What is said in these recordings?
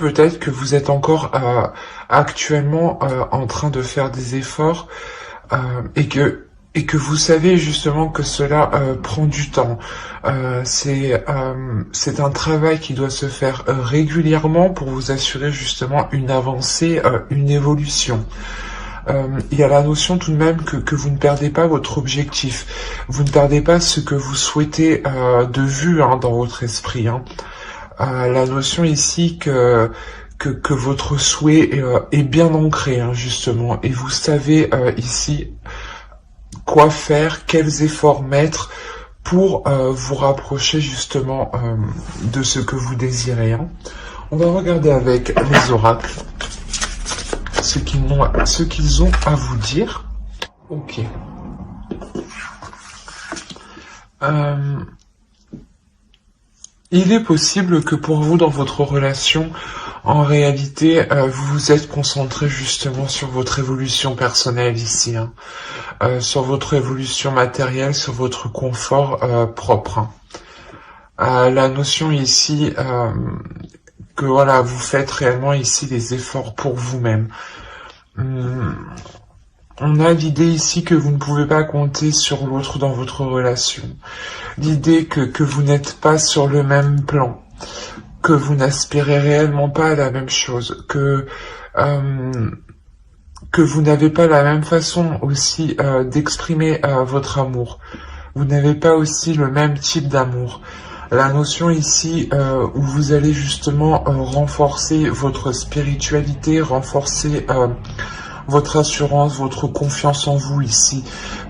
peut-être que vous êtes encore actuellement en train de faire des efforts et que vous savez justement que cela prend du temps. C'est un travail qui doit se faire régulièrement pour vous assurer justement une avancée, une évolution. Il y a la notion tout de même que vous ne perdez pas votre objectif, vous ne perdez pas ce que vous souhaitez de vue dans votre esprit. La notion ici que votre souhait est bien ancré justement, et vous savez ici quoi faire, quels efforts mettre pour vous rapprocher justement de ce que vous désirez. On va regarder avec les oracles ce qu'ils ont à vous dire. Ok. Il est possible que pour vous, dans votre relation, en réalité, vous vous êtes concentré justement sur votre évolution personnelle ici, sur votre évolution matérielle, sur votre confort propre. La notion ici que voilà, vous faites réellement ici des efforts pour vous-même. On a l'idée ici que vous ne pouvez pas compter sur l'autre dans votre relation. L'idée que vous n'êtes pas sur le même plan, que vous n'aspirez réellement pas à la même chose, que vous n'avez pas la même façon aussi d'exprimer votre amour. Vous n'avez pas aussi le même type d'amour. La notion ici où vous allez justement renforcer votre spiritualité, renforcer votre assurance, votre confiance en vous ici,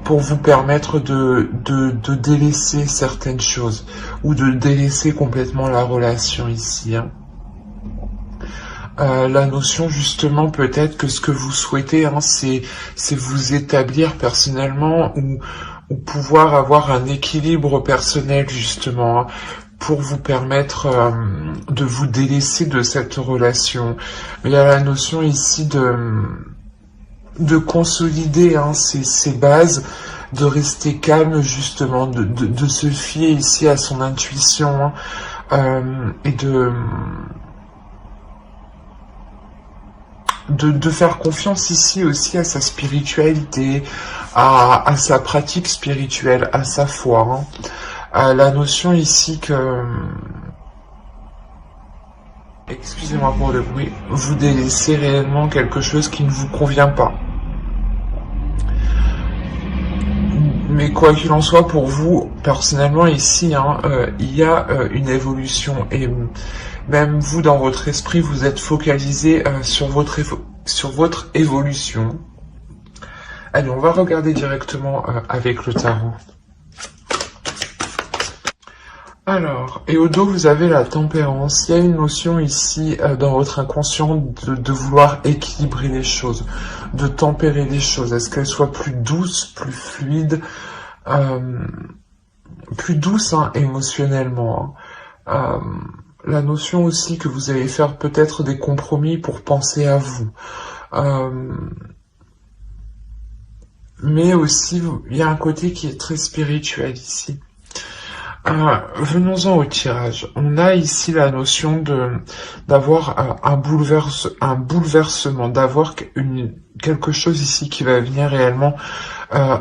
pour vous permettre de délaisser certaines choses, ou de délaisser complètement la relation ici. La notion justement peut-être que ce que vous souhaitez, c'est vous établir personnellement, ou pouvoir avoir un équilibre personnel justement, pour vous permettre de vous délaisser de cette relation. Mais il y a la notion ici de consolider ces bases, de rester calme justement, de se fier ici à son intuition, et de faire confiance ici aussi à sa spiritualité, à sa pratique spirituelle, à sa foi. À la notion ici que, excusez-moi pour le bruit, vous délaissez réellement quelque chose qui ne vous convient pas. Mais quoi qu'il en soit, pour vous, personnellement ici, il y a une évolution, et même vous, dans votre esprit, vous êtes focalisé sur votre évolution. Allez, on va regarder directement avec le tarot. Alors, et au dos, vous avez la tempérance. Il y a une notion ici, dans votre inconscient, de vouloir équilibrer les choses, de tempérer les choses. Est-ce qu'elles soient plus douces, plus fluides, plus douces émotionnellement. La notion aussi que vous allez faire peut-être des compromis pour penser à vous. Mais aussi, il y a un côté qui est très spirituel ici. Venons-en au tirage. On a ici la notion d'avoir un bouleversement, d'avoir quelque chose ici qui va venir réellement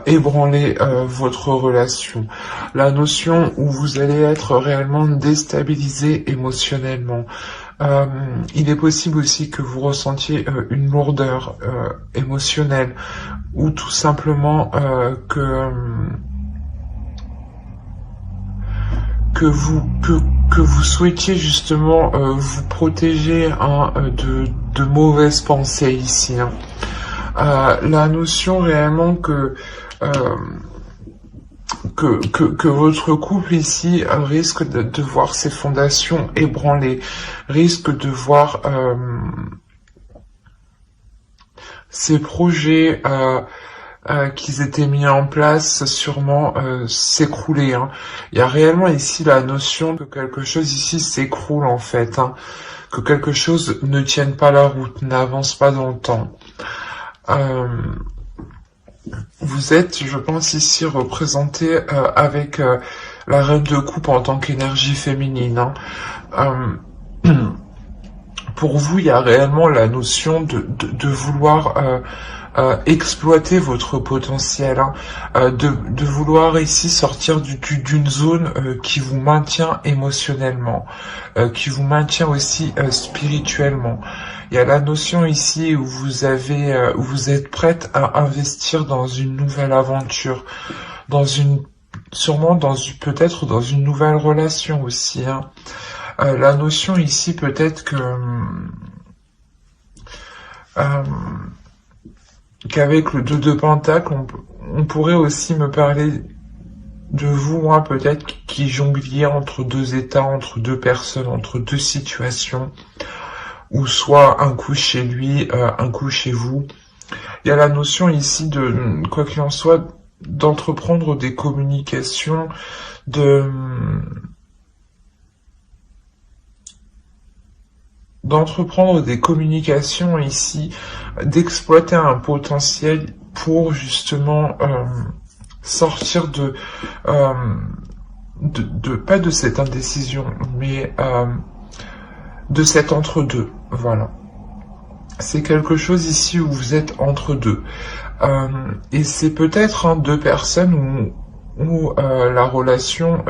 ébranler votre relation. La notion où vous allez être réellement déstabilisé émotionnellement. Il est possible aussi que vous ressentiez une lourdeur émotionnelle, ou tout simplement que vous souhaitiez justement vous protéger de mauvaises pensées ici. La notion réellement que votre couple ici risque de voir ses fondations ébranlées, risque de voir ses projets qu'ils étaient mis en place sûrement s'écrouler. Il y a réellement ici la notion que quelque chose ici s'écroule en fait, que quelque chose ne tienne pas la route, n'avance pas dans le temps. Vous êtes, je pense, ici représenté avec la reine de coupe en tant qu'énergie féminine. Pour vous, il y a réellement la notion de vouloir exploiter votre potentiel, hein, de vouloir ici sortir d'une zone qui vous maintient émotionnellement, qui vous maintient aussi spirituellement. Il y a la notion ici où où vous êtes prête à investir dans une nouvelle aventure, sûrement peut-être dans une nouvelle relation aussi, hein. La notion ici peut-être que euh, qu'avec le 2 de Pentacle, on pourrait aussi me parler de vous, hein, peut-être qui jongliez entre deux états, entre deux personnes, entre deux situations, ou soit un coup chez lui, un coup chez vous. Il y a la notion ici de, quoi qu'il en soit, d'entreprendre des communications, d'entreprendre des communications ici, d'exploiter un potentiel pour justement sortir pas de cette indécision, mais de cet entre-deux, voilà. C'est quelque chose ici où vous êtes entre deux. Et c'est peut-être, hein, deux personnes où la relation,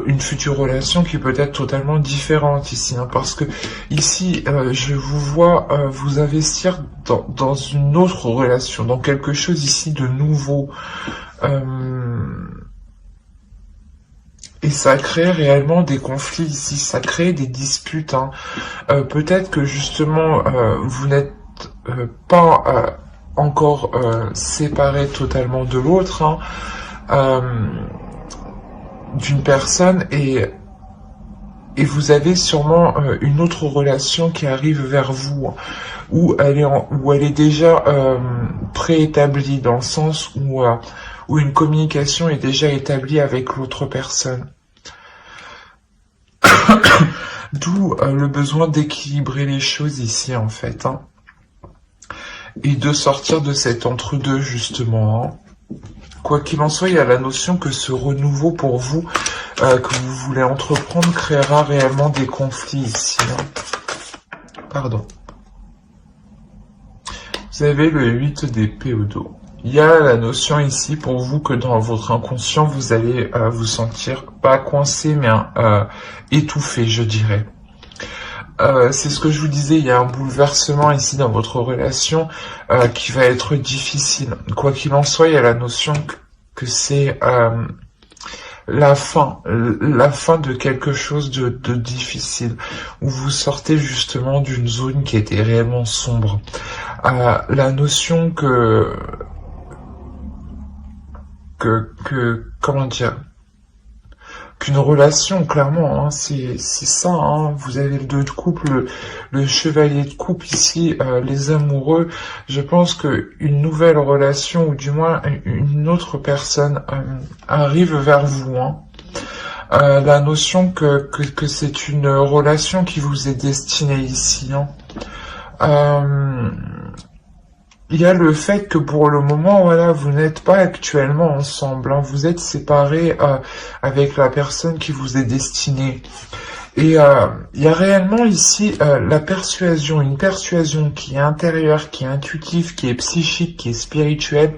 une future relation qui peut être totalement différente ici, hein, parce que ici, je vous vois vous investir dans une autre relation, dans quelque chose ici de nouveau. Et ça crée réellement des conflits ici, ça crée des disputes, hein. Peut-être que justement, vous n'êtes pas encore séparés totalement de l'autre, hein, d'une personne, et vous avez sûrement une autre relation qui arrive vers vous, où elle est déjà préétablie, dans le sens où une communication est déjà établie avec l'autre personne. D'où le besoin d'équilibrer les choses ici, en fait, hein, et de sortir de cet entre-deux, justement, hein. Quoi qu'il en soit, il y a la notion que ce renouveau pour vous, que vous voulez entreprendre, créera réellement des conflits ici, hein. Pardon. Vous avez le 8 d'épée au dos. Il y a la notion ici pour vous que dans votre inconscient, vous allez vous sentir pas coincé, mais étouffé, je dirais. C'est ce que je vous disais, il y a un bouleversement ici dans votre relation qui va être difficile. Quoi qu'il en soit, il y a la notion que c'est la fin de quelque chose de difficile, où vous sortez justement d'une zone qui était réellement sombre. La notion comment dire, qu'une relation, clairement, hein, c'est ça, hein, vous avez le 2 de coupe, le chevalier de coupe ici, les amoureux. Je pense que une nouvelle relation, ou du moins une autre personne arrive vers vous, hein. La notion que c'est une relation qui vous est destinée ici, hein. Il y a le fait que pour le moment, voilà, vous n'êtes pas actuellement ensemble, hein, vous êtes séparés avec la personne qui vous est destinée. Et il y a réellement ici la persuasion, une persuasion qui est intérieure, qui est intuitive, qui est psychique, qui est spirituelle,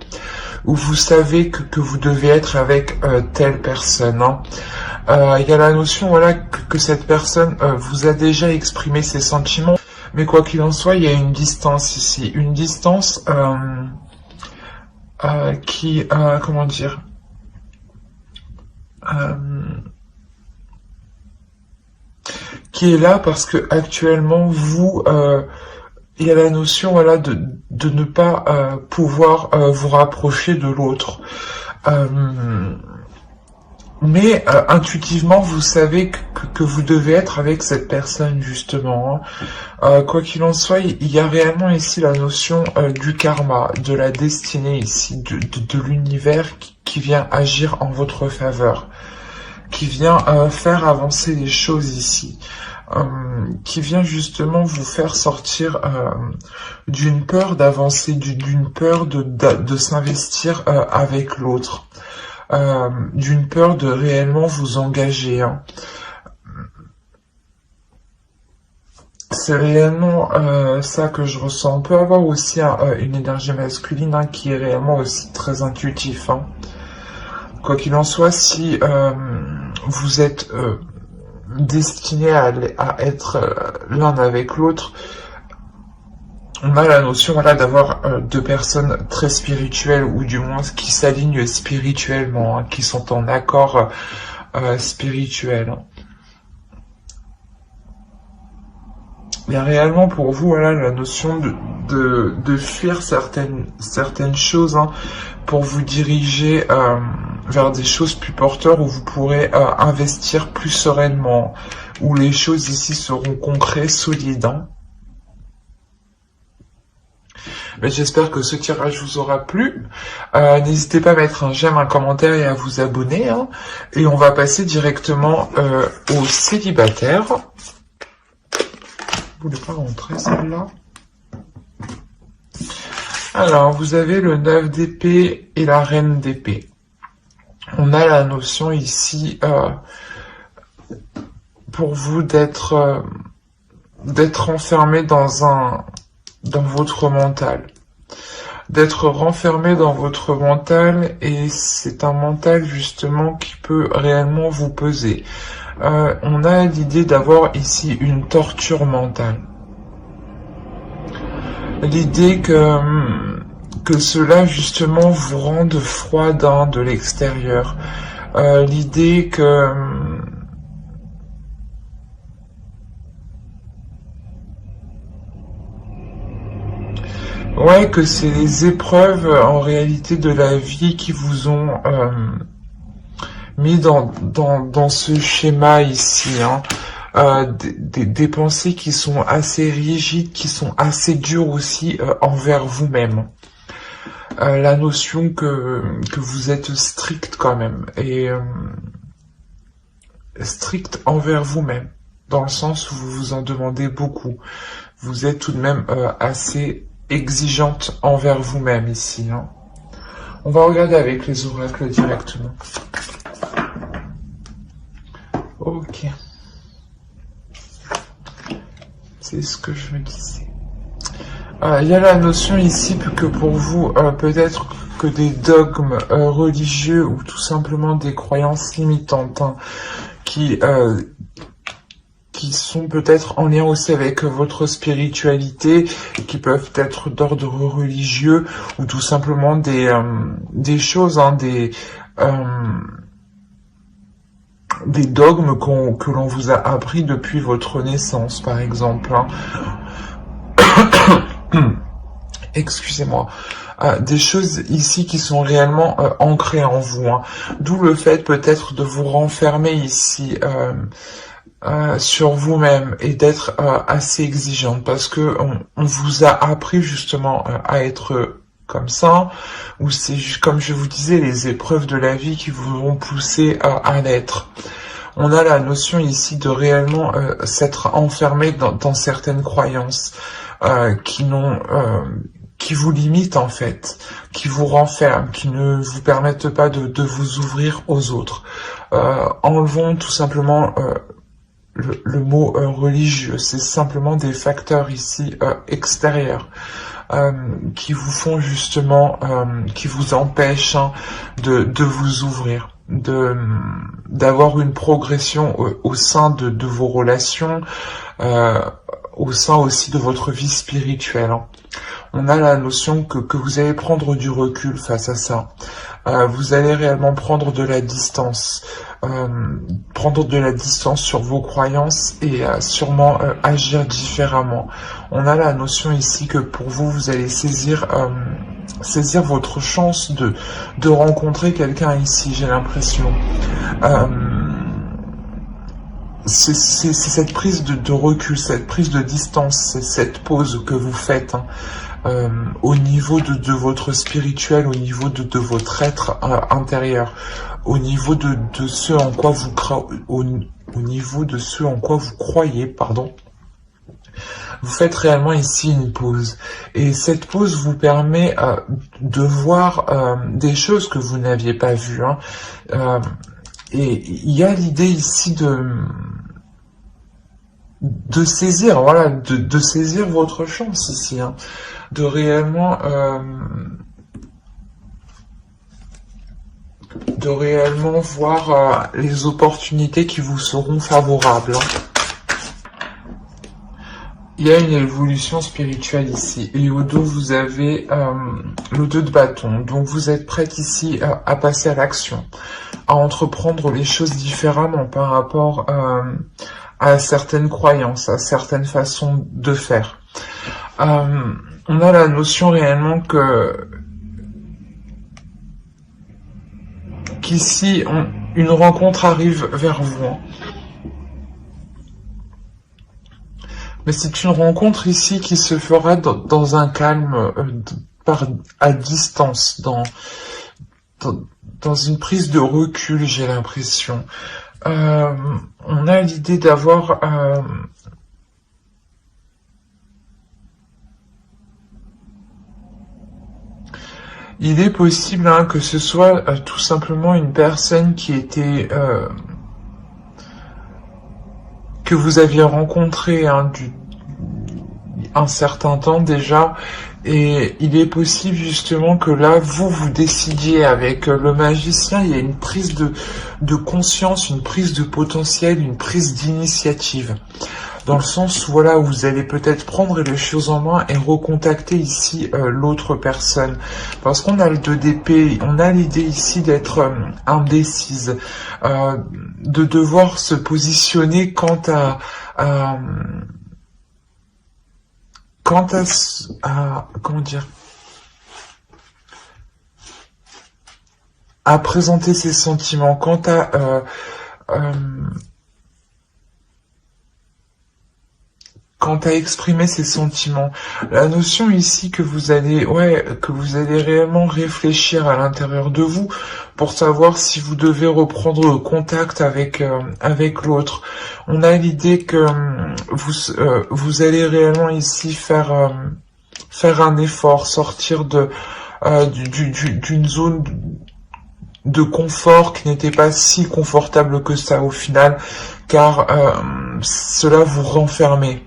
où vous savez que vous devez être avec telle personne, hein. Il y a la notion, voilà, que cette personne vous a déjà exprimé ses sentiments. Mais quoi qu'il en soit, il y a une distance ici, une distance qui, comment dire, qui est là parce que actuellement vous, il y a la notion, voilà, de ne pas pouvoir vous rapprocher de l'autre. Mais intuitivement, vous savez que vous devez être avec cette personne, justement, hein. Quoi qu'il en soit, il y a réellement ici la notion du karma, de la destinée ici, de l'univers qui vient agir en votre faveur, qui vient faire avancer les choses ici, qui vient justement vous faire sortir d'une peur d'avancer, d'une peur de s'investir avec l'autre. D'une peur de réellement vous engager, hein. c'est réellement ça que je ressens. On peut avoir aussi une énergie masculine hein, qui est réellement aussi très intuitif. Hein. Quoi qu'il en soit, si vous êtes destiné à être l'un avec l'autre, on a la notion voilà, d'avoir deux personnes très spirituelles, ou du moins qui s'alignent spirituellement, hein, qui sont en accord spirituel. Il y a réellement pour vous voilà, la notion de fuir certaines choses hein, pour vous diriger vers des choses plus porteurs où vous pourrez investir plus sereinement, où les choses ici seront concrètes, solides. Hein. Mais j'espère que ce tirage vous aura plu. N'hésitez pas à mettre un j'aime, un commentaire et à vous abonner. Hein. Et on va passer directement aux célibataires. Vous voulez pas rentrer celle-là? Alors, vous avez le 9 d'épée et la reine d'épée. On a la notion ici pour vous d'être enfermé dans votre mental. D'être renfermé dans votre mental, et c'est un mental justement qui peut réellement vous peser. On a l'idée d'avoir ici une torture mentale. L'idée que cela justement vous rende froidin de l'extérieur. L'idée que ouais, que c'est les épreuves en réalité de la vie qui vous ont mis dans ce schéma ici, hein. Des pensées qui sont assez rigides, qui sont assez dures aussi envers vous-même. La notion que vous êtes strict quand même, et strict envers vous-même, dans le sens où vous vous en demandez beaucoup. Vous êtes tout de même assez exigeante envers vous-même ici. Hein. On va regarder avec les oracles directement. Ok. C'est ce que je me disais. Il y a la notion ici que pour vous, peut-être que des dogmes religieux ou tout simplement des croyances limitantes hein, qui sont peut-être en lien aussi avec votre spiritualité, qui peuvent être d'ordre religieux ou tout simplement des choses, hein, des dogmes que l'on vous a appris depuis votre naissance, par exemple. Hein. Excusez-moi. Des choses ici qui sont réellement ancrées en vous. Hein. D'où le fait peut-être de vous renfermer ici sur vous-même et d'être assez exigeante, parce que on vous a appris justement à être comme ça, ou c'est comme je vous disais, les épreuves de la vie qui vous vont pousser à l'être. On a la notion ici de réellement s'être enfermé dans certaines croyances qui vous limitent en fait, qui vous renferment, qui ne vous permettent pas de vous ouvrir aux autres. Enlevons tout simplement le mot religieux, c'est simplement des facteurs ici extérieurs qui vous font justement, qui vous empêchent hein, de vous ouvrir, d'avoir une progression au sein de vos relations, au sein aussi de votre vie spirituelle. Hein. On a la notion que vous allez prendre du recul face à ça. Vous allez réellement prendre de la distance. Sur vos croyances et sûrement agir différemment. On a la notion ici que pour vous, vous allez saisir votre chance de rencontrer quelqu'un ici, j'ai l'impression. C'est cette prise de recul, cette prise de distance, c'est cette pause que vous faites hein, au niveau de votre spirituel, au niveau de votre être intérieur, au niveau de ce en quoi vous au niveau de ce en quoi vous croyez, pardon. Vous faites réellement ici une pause, et cette pause vous permet de voir des choses que vous n'aviez pas vues. Hein. Et il y a l'idée ici de saisir, voilà, de saisir votre chance ici, hein, de réellement voir les opportunités qui vous seront favorables, hein. Il y a une évolution spirituelle ici. Et au dos, vous avez le 2 de bâton. Donc, vous êtes prête ici à passer à l'action, à entreprendre les choses différemment par rapport à certaines croyances, à certaines façons de faire. On a la notion réellement qu'ici, une rencontre arrive vers vous, hein. Mais c'est une rencontre ici qui se fera dans un calme, à distance, dans une prise de recul, j'ai l'impression. On a l'idée d'avoir... il est possible, hein, que ce soit tout simplement une personne qui était... que vous aviez rencontré, hein, un certain temps déjà, et il est possible justement que là, vous décidiez avec le magicien, il y a une prise de conscience, une prise de potentiel, une prise d'initiative. Dans le sens où, voilà, où vous allez peut-être prendre les choses en main et recontacter ici l'autre personne. Parce qu'on a le 2 d'épée, on a l'idée ici d'être indécise, de devoir se positionner quant à comment dire, à présenter ses sentiments, quant à exprimer ses sentiments. La notion ici que vous allez réellement réfléchir à l'intérieur de vous pour savoir si vous devez reprendre contact avec l'autre. On a l'idée que vous allez réellement ici faire un effort, sortir d'une zone de confort qui n'était pas si confortable que ça au final, car cela vous renfermait.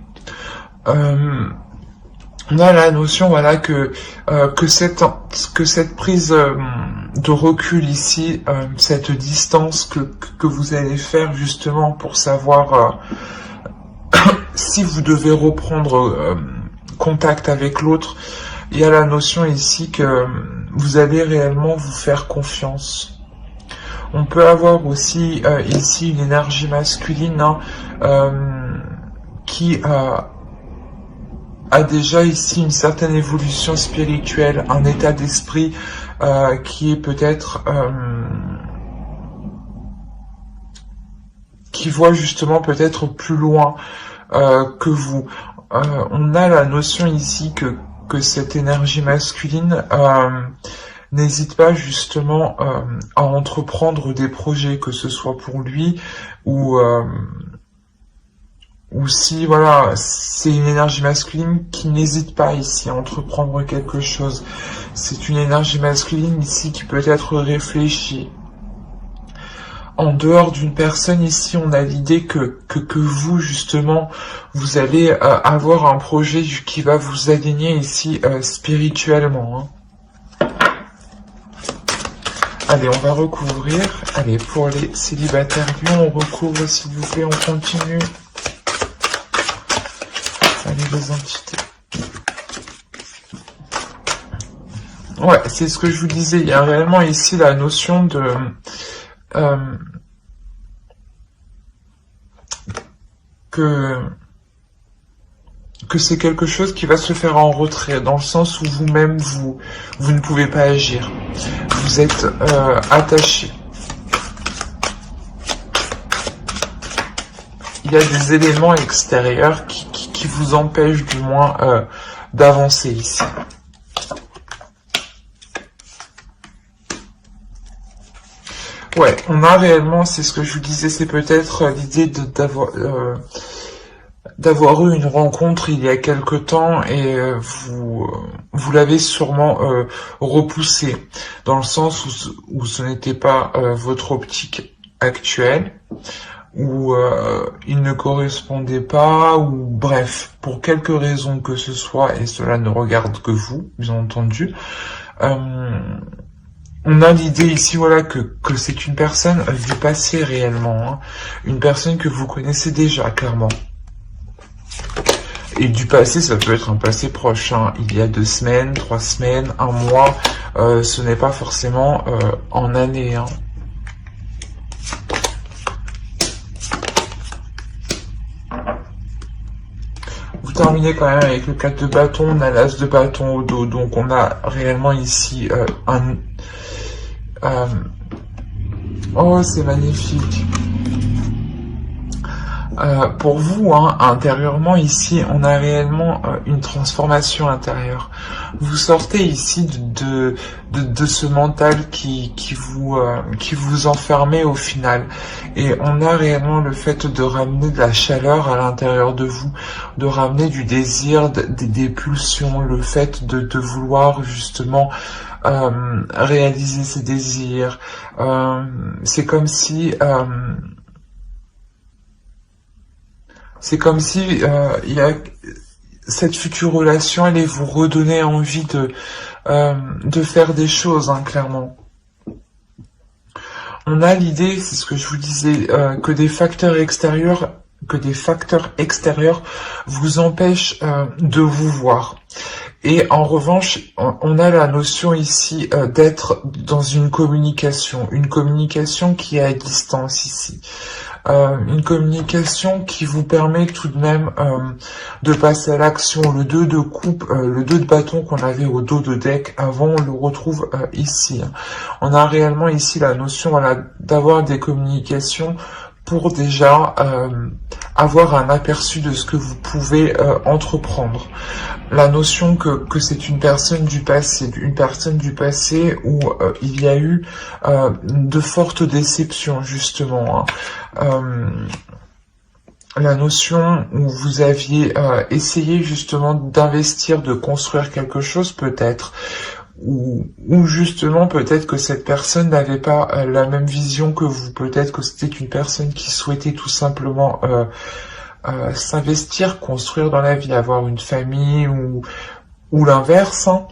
On a la notion, voilà, que cette prise de recul ici, cette distance que vous allez faire justement pour savoir si vous devez reprendre contact avec l'autre. Il y a la notion ici que vous allez réellement vous faire confiance. On peut avoir aussi ici une énergie masculine, hein, qui a déjà ici une certaine évolution spirituelle, un état d'esprit qui est peut-être qui voit justement peut-être plus loin que vous. On a la notion ici que cette énergie masculine n'hésite pas justement à entreprendre des projets, que ce soit pour lui ou si, voilà, c'est une énergie masculine qui n'hésite pas ici à entreprendre quelque chose. C'est une énergie masculine ici qui peut être réfléchie. En dehors d'une personne ici, on a l'idée que vous, justement, vous allez avoir un projet qui va vous aligner ici spirituellement, hein. Allez, on va recouvrir. Allez, pour les célibataires lions, on recouvre, s'il vous plaît, on continue. Allez, les entités. Ouais, c'est ce que je vous disais. Il y a réellement ici la notion de... que c'est quelque chose qui va se faire en retrait, dans le sens où vous-même, vous ne pouvez pas agir. Vous êtes attaché. Il y a des éléments extérieurs qui vous empêchent du moins d'avancer ici. Ouais, on a réellement, c'est ce que je vous disais, c'est peut-être l'idée d'avoir eu une rencontre il y a quelque temps et vous l'avez sûrement repoussé, dans le sens où ce n'était pas votre optique actuelle. ou il ne correspondait pas, ou bref, pour quelque raison que ce soit, et cela ne regarde que vous, bien entendu. On a l'idée ici, voilà, que c'est une personne du passé réellement, hein, une personne que vous connaissez déjà, clairement. Et du passé, ça peut être un passé proche, hein. Il y a 2 semaines, 3 semaines, 1 mois, ce n'est pas forcément en année, hein. Vous terminez quand même avec le 4 de bâton, on a l'as de bâton au dos, donc on a réellement ici oh, c'est magnifique. Pour vous, hein, intérieurement, ici, on a réellement une transformation intérieure. Vous sortez ici de ce mental qui vous enfermait au final. Et on a réellement le fait de ramener de la chaleur à l'intérieur de vous, de ramener du désir, des pulsions, le fait de vouloir justement réaliser ses désirs. C'est comme si... il y a cette future relation allait vous redonner envie de faire des choses, hein, clairement. On a l'idée, c'est ce que je vous disais, que des facteurs extérieurs vous empêchent de vous voir. Et en revanche, on a la notion ici d'être dans une communication qui est à distance ici. Une communication qui vous permet tout de même de passer à l'action. Le 2 de coupe, le 2 de bâton qu'on avait au dos de deck avant, on le retrouve ici. On a réellement ici la notion, voilà, d'avoir des communications pour déjà avoir un aperçu de ce que vous pouvez entreprendre. La notion que c'est une personne du passé où il y a eu de fortes déceptions, justement, hein. La notion où vous aviez essayé justement d'investir, de construire quelque chose peut-être, ou justement peut-être que cette personne n'avait pas la même vision que vous, peut-être que c'était une personne qui souhaitait tout simplement s'investir, construire dans la vie, avoir une famille ou l'inverse, hein.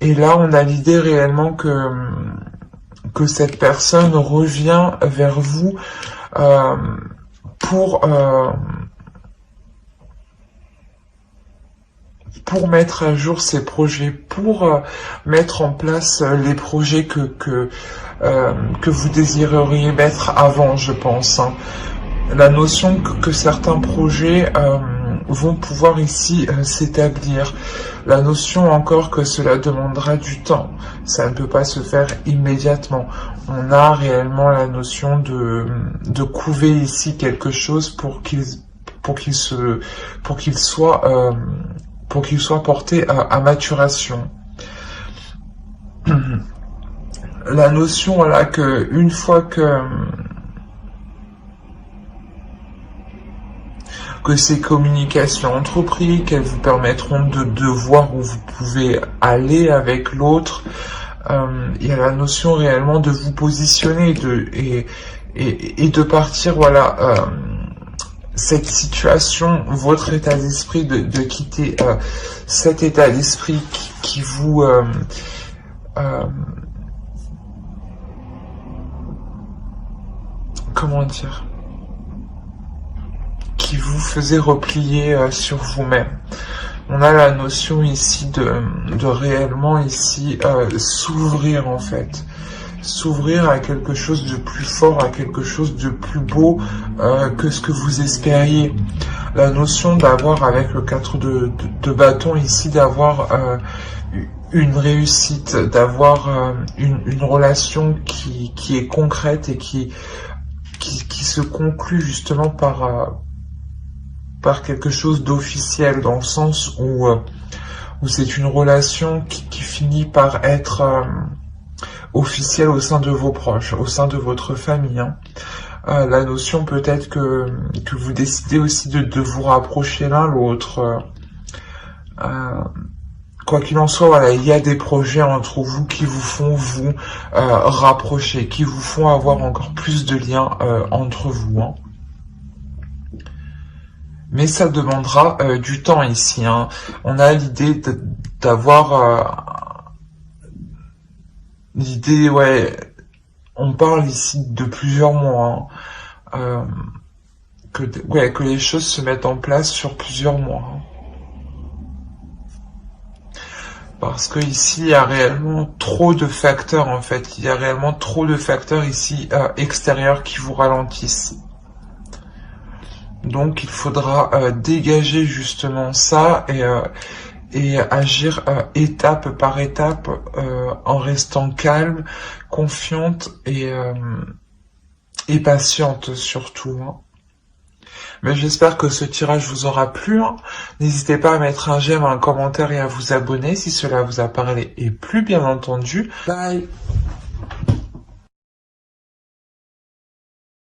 Et là on a l'idée réellement que cette personne revient vers vous pour mettre à jour ses projets, pour mettre en place les projets que vous désireriez mettre avant, je pense, hein. La notion que certains projets vont pouvoir ici s'établir. La notion encore que cela demandera du temps. Ça ne peut pas se faire immédiatement. On a réellement la notion de couver ici quelque chose pour qu'il soit porté à maturation. La notion, voilà, que une fois que ces communications entreprises, qu'elles vous permettront de voir où vous pouvez aller avec l'autre, il y a la notion réellement de vous positionner et de partir, voilà, cette situation, votre état d'esprit, de quitter cet état d'esprit qui vous comment dire, qui vous faisait replier sur vous-même. On a la notion ici de réellement ici s'ouvrir, en fait. S'ouvrir à quelque chose de plus fort, à quelque chose de plus beau que ce que vous espériez. La notion d'avoir, avec le 4 de bâton ici, d'avoir une réussite, d'avoir une relation qui est concrète et qui se conclut justement par quelque chose d'officiel, dans le sens où c'est une relation qui finit par être officielle au sein de vos proches, au sein de votre famille, hein. La notion peut-être que vous décidez aussi de vous rapprocher l'un l'autre, quoi qu'il en soit, voilà, il y a des projets entre vous qui vous font vous rapprocher, qui vous font avoir encore plus de liens entre vous. Hein. Mais ça demandera du temps ici. Hein. On a l'idée d'avoir l'idée, ouais, on parle ici de plusieurs mois. Hein. Que les choses se mettent en place sur plusieurs mois. Hein. Parce que ici, il y a réellement trop de facteurs, en fait. Il y a réellement trop de facteurs ici extérieurs qui vous ralentissent. Donc, il faudra dégager justement ça et agir étape par étape en restant calme, confiante et patiente surtout. Hein. Mais j'espère que ce tirage vous aura plu. Hein. N'hésitez pas à mettre un j'aime, un commentaire et à vous abonner si cela vous a parlé et plu, bien entendu. Bye!